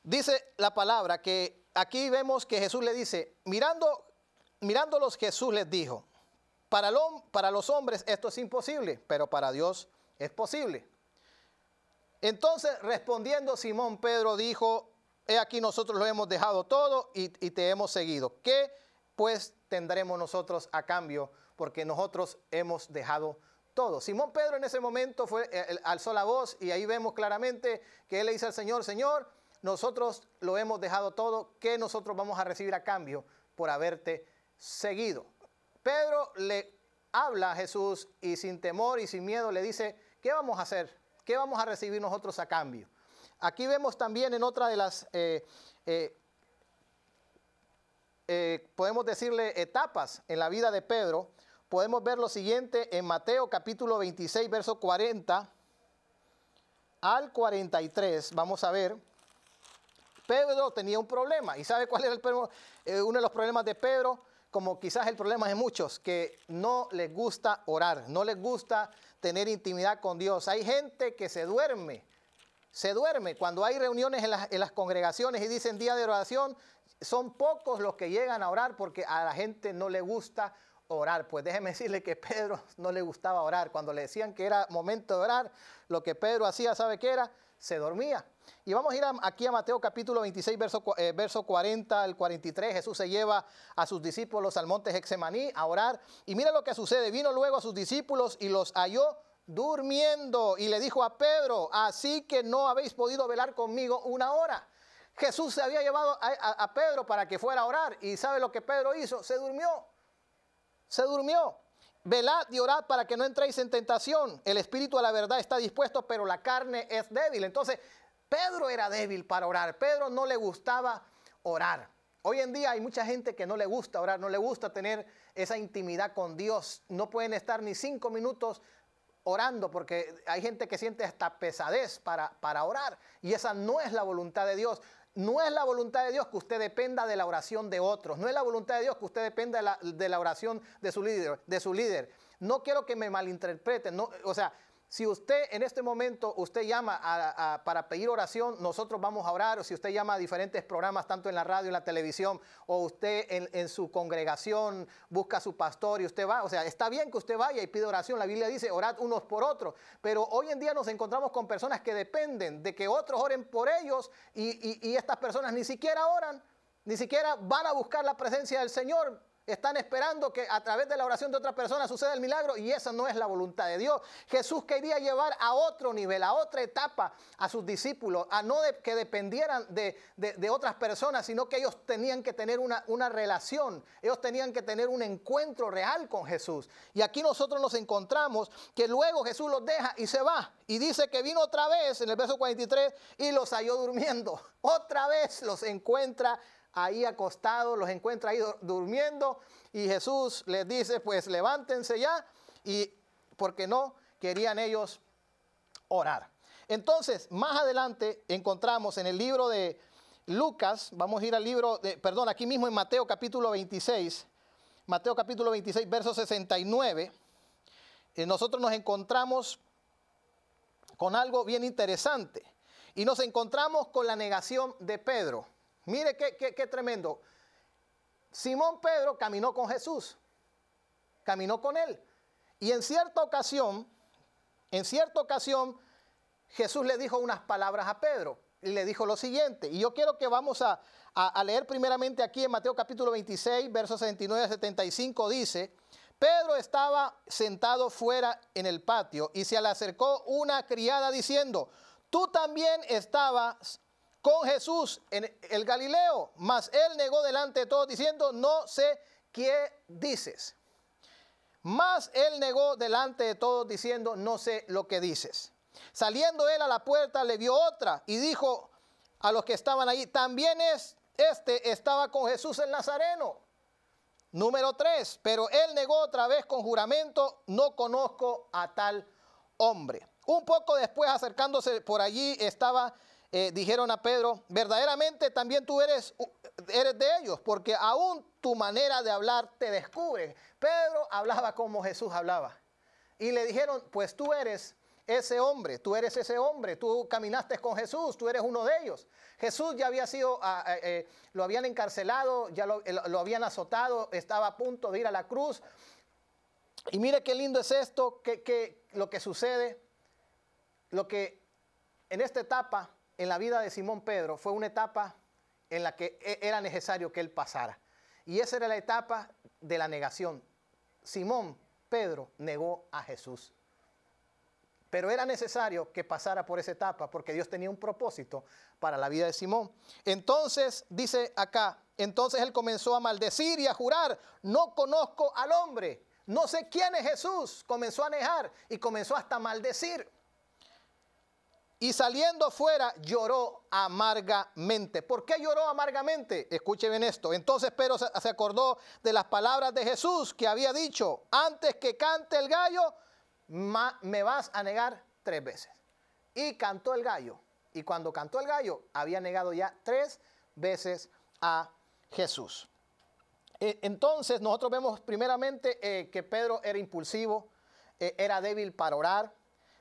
Dice la palabra que aquí vemos que Jesús le dice, mirándolos Jesús les dijo, para los hombres esto es imposible, pero para Dios es posible. Entonces respondiendo Simón Pedro dijo, he aquí nosotros lo hemos dejado todo y te hemos seguido. ¿Qué pues tendremos nosotros a cambio? Porque nosotros hemos dejado todo. Simón Pedro en ese momento alzó la voz y ahí vemos claramente que él le dice al Señor, Señor, nosotros lo hemos dejado todo, ¿qué nosotros vamos a recibir a cambio por haberte seguido? Pedro le habla a Jesús y sin temor y sin miedo le dice, ¿qué vamos a hacer? ¿Qué vamos a recibir nosotros a cambio? Aquí vemos también en otra de las, podemos decirle, etapas en la vida de Pedro, podemos ver lo siguiente en Mateo capítulo 26, verso 40 al 43. Vamos a ver. Pedro tenía un problema. ¿Y sabe cuál era uno de los problemas de Pedro? Como quizás el problema de muchos, que no les gusta orar, no les gusta tener intimidad con Dios. Hay gente que se duerme cuando hay reuniones en las congregaciones y dicen día de oración. Son pocos los que llegan a orar porque a la gente no le gusta orar. Pues déjeme decirle que Pedro no le gustaba orar. Cuando le decían que era momento de orar, lo que Pedro hacía, ¿sabe qué era? Se dormía. Y vamos a ir aquí a Mateo capítulo 26, verso 40 al 43. Jesús se lleva a sus discípulos al monte Getsemaní a orar. Y mira lo que sucede. Vino luego a sus discípulos y los halló durmiendo. Y le dijo a Pedro, así que no habéis podido velar conmigo una hora. Jesús se había llevado a Pedro para que fuera a orar. ¿Y sabe lo que Pedro hizo? Se durmió. Se durmió. Velad y orad para que no entréis en tentación. El espíritu a la verdad está dispuesto, pero la carne es débil. Entonces, Pedro era débil para orar. Pedro no le gustaba orar. Hoy en día hay mucha gente que no le gusta orar, no le gusta tener esa intimidad con Dios. No pueden estar ni 5 minutos orando porque hay gente que siente hasta pesadez para orar. Y esa no es la voluntad de Dios. No es la voluntad de Dios que usted dependa de la oración de otros. No es la voluntad de Dios que usted dependa de la oración de su líder. No quiero que me malinterpreten. No, o sea, si usted en este momento, usted llama para pedir oración, nosotros vamos a orar. O si usted llama a diferentes programas, tanto en la radio, en la televisión, o usted en su congregación busca a su pastor y usted va. O sea, está bien que usted vaya y pida oración. La Biblia dice, orad unos por otros. Pero hoy en día nos encontramos con personas que dependen de que otros oren por ellos y estas personas ni siquiera oran, ni siquiera van a buscar la presencia del Señor. Están esperando que a través de la oración de otra persona suceda el milagro y esa no es la voluntad de Dios. Jesús quería llevar a otro nivel, a otra etapa a sus discípulos, a no que dependieran de otras personas, sino que ellos tenían que tener una relación, ellos tenían que tener un encuentro real con Jesús. Y aquí nosotros nos encontramos que luego Jesús los deja y se va. Y dice que vino otra vez en el verso 43 y los halló durmiendo. Otra vez los encuentra ahí acostados, los encuentra ahí durmiendo y Jesús les dice, pues levántense ya, y porque no querían ellos orar. Entonces, más adelante encontramos en el libro de Lucas, vamos a ir al libro aquí mismo en Mateo capítulo 26, verso 69, nosotros nos encontramos con algo bien interesante y nos encontramos con la negación de Pedro. Mire qué tremendo. Simón Pedro caminó con Jesús, caminó con él. Y en cierta ocasión, Jesús le dijo unas palabras a Pedro. Y le dijo lo siguiente. Y yo quiero que vamos a leer primeramente aquí en Mateo capítulo 26, versos 69 a 75. Dice, Pedro estaba sentado fuera en el patio y se le acercó una criada diciendo, tú también estabas con Jesús en el Galileo, mas él negó delante de todos diciendo, no sé qué dices. Mas él negó delante de todos diciendo, no sé lo que dices. Saliendo él a la puerta le vio otra y dijo a los que estaban allí, también estaba con Jesús el Nazareno. Número 3, pero él negó otra vez con juramento, no conozco a tal hombre. Un poco después, acercándose por allí, dijeron a Pedro, verdaderamente también tú eres de ellos, porque aún tu manera de hablar te descubre. Pedro hablaba como Jesús hablaba. Y le dijeron, pues tú eres ese hombre, tú eres ese hombre, tú caminaste con Jesús, tú eres uno de ellos. Jesús ya había sido, lo habían encarcelado, ya lo habían azotado, estaba a punto de ir a la cruz. Y mire qué lindo es esto, que lo que sucede, lo que en esta etapa, en la vida de Simón Pedro, fue una etapa en la que era necesario que él pasara. Y esa era la etapa de la negación. Simón Pedro negó a Jesús. Pero era necesario que pasara por esa etapa porque Dios tenía un propósito para la vida de Simón. Entonces, dice acá, entonces él comenzó a maldecir y a jurar, no conozco al hombre, no sé quién es Jesús. Comenzó a negar y comenzó hasta a maldecir. Y saliendo fuera lloró amargamente. ¿Por qué lloró amargamente? Escuche bien esto. Entonces Pedro se acordó de las palabras de Jesús que había dicho, antes que cante el gallo, me vas a negar 3 veces. Y cantó el gallo. Y cuando cantó el gallo, había negado ya 3 veces a Jesús. Entonces nosotros vemos primeramente que Pedro era impulsivo, era débil para orar.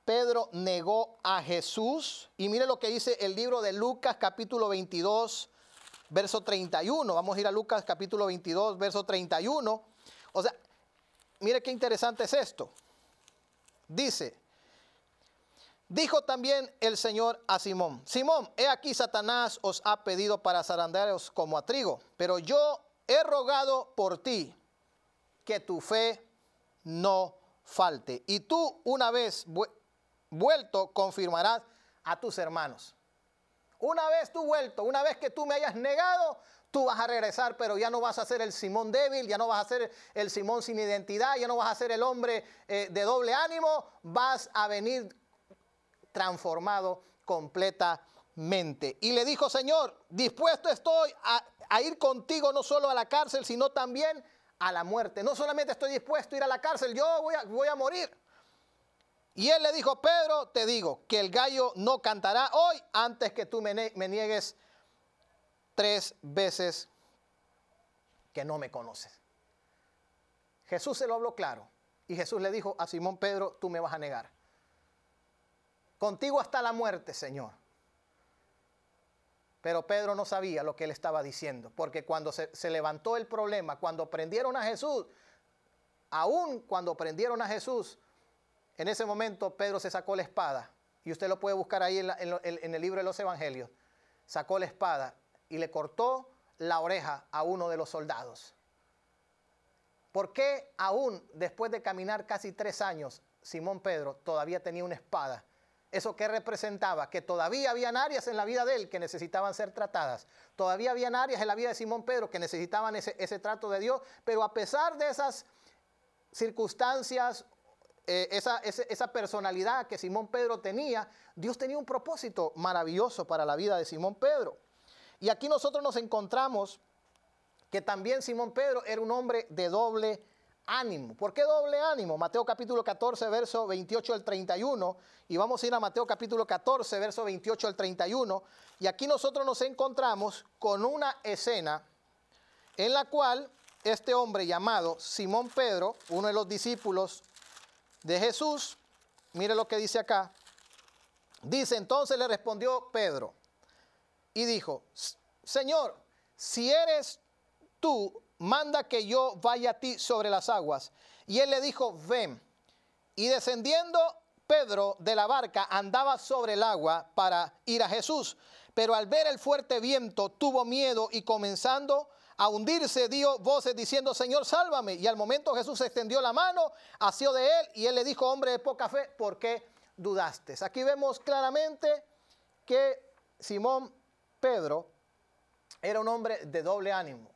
Pedro negó a Jesús. Y mire lo que dice el libro de Lucas capítulo 22, verso 31. Vamos a ir a Lucas capítulo 22, verso 31. O sea, mire qué interesante es esto. Dice, dijo también el Señor a Simón, Simón, he aquí Satanás os ha pedido para zarandearos como a trigo, pero yo he rogado por ti que tu fe no falte. Y tú una vez vuelto confirmarás a tus hermanos. Una vez tú vuelto, una vez que tú me hayas negado, tú vas a regresar, pero ya no vas a ser el Simón débil, ya no vas a ser el Simón sin identidad, ya no vas a ser el hombre de doble ánimo, vas a venir transformado completamente. Y le dijo, Señor, dispuesto estoy a ir contigo no solo a la cárcel, sino también a la muerte. No solamente estoy dispuesto a ir a la cárcel, yo voy a morir. Y él le dijo, Pedro, te digo que el gallo no cantará hoy antes que tú me niegues 3 veces que no me conoces. Jesús se lo habló claro. Y Jesús le dijo a Simón Pedro, tú me vas a negar. Contigo hasta la muerte, Señor. Pero Pedro no sabía lo que él estaba diciendo. Porque cuando se levantó el problema, cuando prendieron a Jesús, aún cuando prendieron a Jesús, en ese momento Pedro se sacó la espada. Y usted lo puede buscar ahí en el libro de los Evangelios. Sacó la espada y le cortó la oreja a uno de los soldados. ¿Por qué aún después de caminar casi 3 años, Simón Pedro todavía tenía una espada? ¿Eso qué representaba? Que todavía habían áreas en la vida de él que necesitaban ser tratadas. Todavía habían áreas en la vida de Simón Pedro que necesitaban ese trato de Dios. Pero a pesar de esas circunstancias, esa personalidad que Simón Pedro tenía, Dios tenía un propósito maravilloso para la vida de Simón Pedro. Y aquí nosotros nos encontramos que también Simón Pedro era un hombre de doble ánimo. ¿Por qué doble ánimo? Mateo capítulo 14, verso 28 al 31. Y vamos a ir a Mateo capítulo 14, verso 28 al 31. Y aquí nosotros nos encontramos con una escena en la cual este hombre llamado Simón Pedro, uno de los discípulos de Jesús, mire lo que dice acá. Dice, entonces le respondió Pedro y dijo, Señor, si eres tú, manda que yo vaya a ti sobre las aguas. Y él le dijo, ven. Y descendiendo Pedro de la barca andaba sobre el agua para ir a Jesús. Pero al ver el fuerte viento tuvo miedo y comenzando a hundirse dio voces diciendo, Señor, sálvame. Y al momento Jesús extendió la mano, asió de él y él le dijo, hombre de poca fe, ¿por qué dudaste? Aquí vemos claramente que Simón Pedro era un hombre de doble ánimo.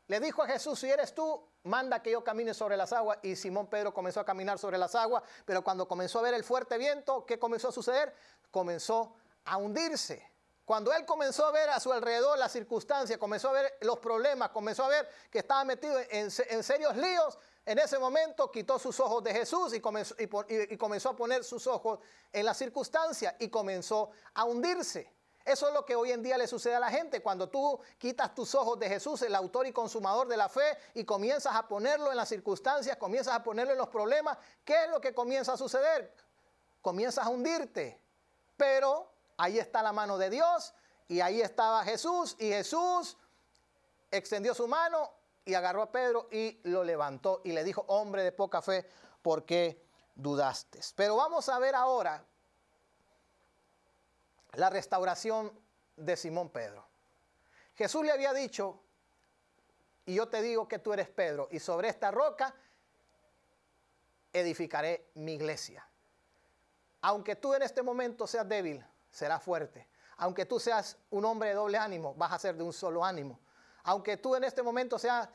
Le dijo a Jesús, si eres tú, manda que yo camine sobre las aguas. Y Simón Pedro comenzó a caminar sobre las aguas, pero cuando comenzó a ver el fuerte viento, ¿qué comenzó a suceder? Comenzó a hundirse. Cuando él comenzó a ver a su alrededor las circunstancias, comenzó a ver los problemas, comenzó a ver que estaba metido en serios líos, en ese momento quitó sus ojos de Jesús y comenzó a poner sus ojos en las circunstancias y comenzó a hundirse. Eso es lo que hoy en día le sucede a la gente. Cuando tú quitas tus ojos de Jesús, el autor y consumador de la fe, y comienzas a ponerlo en las circunstancias, comienzas a ponerlo en los problemas, ¿qué es lo que comienza a suceder? comienzas a hundirte. Pero ahí está la mano de Dios y ahí estaba Jesús, y Jesús extendió su mano y agarró a Pedro y lo levantó y le dijo: hombre de poca fe, ¿por qué dudaste? Pero vamos a ver ahora la restauración de Simón Pedro. Jesús le había dicho: y yo te digo que tú eres Pedro, y sobre esta roca edificaré mi iglesia. Aunque tú en este momento seas débil, serás fuerte. Aunque tú seas un hombre de doble ánimo, vas a ser de un solo ánimo. Aunque tú en este momento seas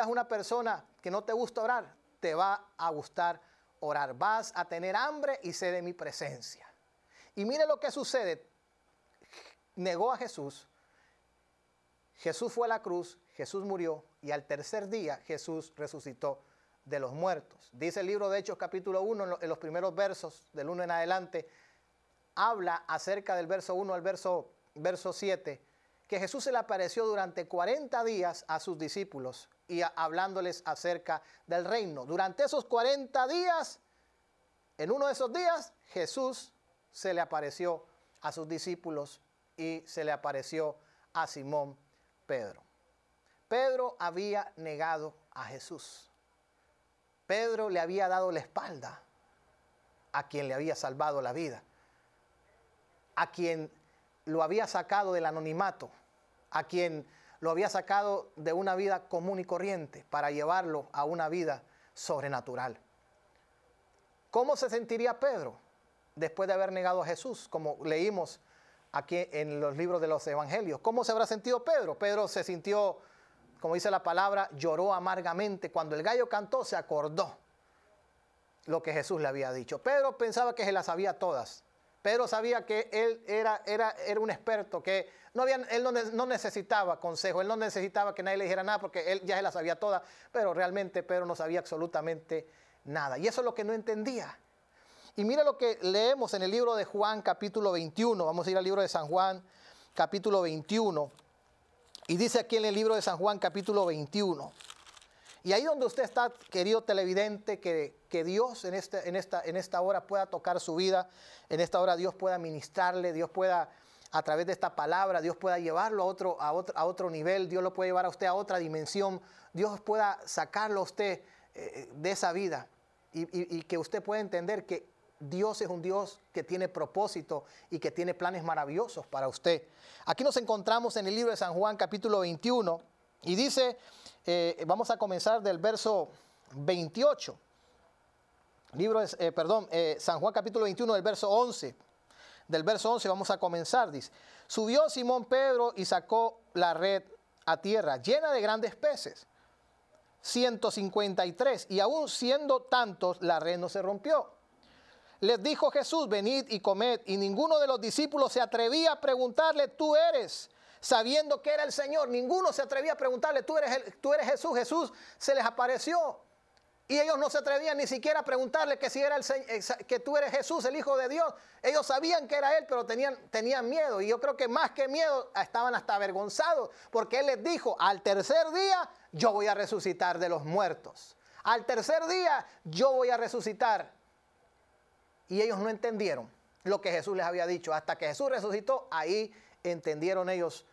una persona que no te gusta orar, te va a gustar orar. Vas a tener hambre y sed de mi presencia. Y mire lo que sucede. Negó a Jesús. Jesús fue a la cruz, Jesús murió, y al tercer día Jesús resucitó de los muertos. Dice el libro de Hechos capítulo 1, en los primeros versos, del 1 en adelante, habla acerca del verso 1 al verso 7, que Jesús se le apareció durante 40 días a sus discípulos y hablándoles acerca del reino. Durante esos 40 días, en uno de esos días, Jesús se le apareció a sus discípulos y se le apareció a Simón Pedro. Pedro había negado a Jesús. Pedro le había dado la espalda a quien le había salvado la vida, a quien lo había sacado del anonimato, a quien lo había sacado de una vida común y corriente para llevarlo a una vida sobrenatural. ¿Cómo se sentiría Pedro después de haber negado a Jesús? Como leímos aquí en los libros de los evangelios. ¿Cómo se habrá sentido Pedro? Pedro se sintió, como dice la palabra, lloró amargamente. Cuando el gallo cantó, se acordó lo que Jesús le había dicho. Pedro pensaba que se las sabía todas. Pedro sabía que él era un experto, que él no necesitaba consejo, él no necesitaba que nadie le dijera nada porque él ya se las sabía todas, pero realmente Pedro no sabía absolutamente nada. Y eso es lo que no entendía. Y mira lo que leemos en el libro de Juan capítulo 21. Vamos a ir al libro de San Juan capítulo 21. Y dice aquí en el libro de San Juan capítulo 21. Y ahí donde usted está, querido televidente, que Dios en esta hora pueda tocar su vida. En esta hora Dios pueda ministrarle, Dios pueda, a través de esta palabra, Dios pueda llevarlo a otro nivel. Dios lo puede llevar a usted a otra dimensión. Dios pueda sacarlo a usted de esa vida. Y que usted pueda entender que Dios es un Dios que tiene propósito y que tiene planes maravillosos para usted. Aquí nos encontramos en el libro de San Juan capítulo 21 y dice, vamos a comenzar del verso 28. San Juan capítulo 21 del verso 11. Del verso 11 vamos a comenzar, dice: subió Simón Pedro y sacó la red a tierra, llena de grandes peces, 153, y aún siendo tantos, la red no se rompió. Les dijo Jesús: venid y comed. Y ninguno de los discípulos se atrevía a preguntarle: tú eres, sabiendo que era el Señor. Ninguno se atrevía a preguntarle: tú eres Jesús. Jesús se les apareció. Y ellos no se atrevían ni siquiera a preguntarle que si era que tú eres Jesús, el Hijo de Dios. Ellos sabían que era Él, pero tenían miedo. Y yo creo que más que miedo, estaban hasta avergonzados. Porque Él les dijo: al tercer día yo voy a resucitar de los muertos. Al tercer día yo voy a resucitar. Y ellos no entendieron lo que Jesús les había dicho. Hasta que Jesús resucitó, ahí entendieron ellos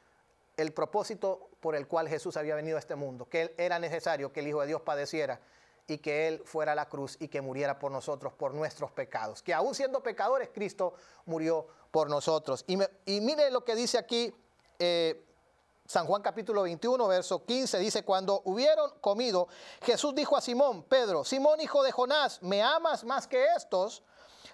el propósito por el cual Jesús había venido a este mundo. Que era necesario que el Hijo de Dios padeciera y que Él fuera a la cruz y que muriera por nosotros, por nuestros pecados. Que aún siendo pecadores, Cristo murió por nosotros. Y mire lo que dice aquí San Juan capítulo 21, verso 15. Dice: cuando hubieron comido, Jesús dijo a Simón Pedro: Simón, hijo de Jonás, ¿me amas más que estos?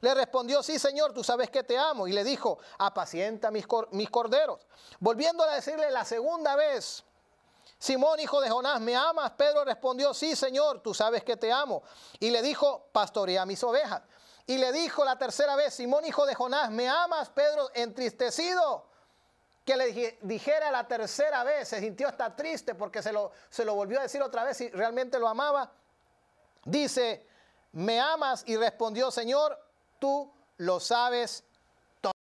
Le respondió: sí, Señor, tú sabes que te amo. Y le dijo: apacienta mis corderos. Volviendo a decirle la segunda vez: Simón, hijo de Jonás, ¿me amas? Pedro respondió: sí, Señor, tú sabes que te amo. Y le dijo: pastorea mis ovejas. Y le dijo la tercera vez: Simón, hijo de Jonás, ¿me amas? Pedro, entristecido que le dijera la tercera vez, se sintió hasta triste porque se lo volvió a decir otra vez si realmente lo amaba. Dice: ¿me amas? Y respondió: Señor, tú lo sabes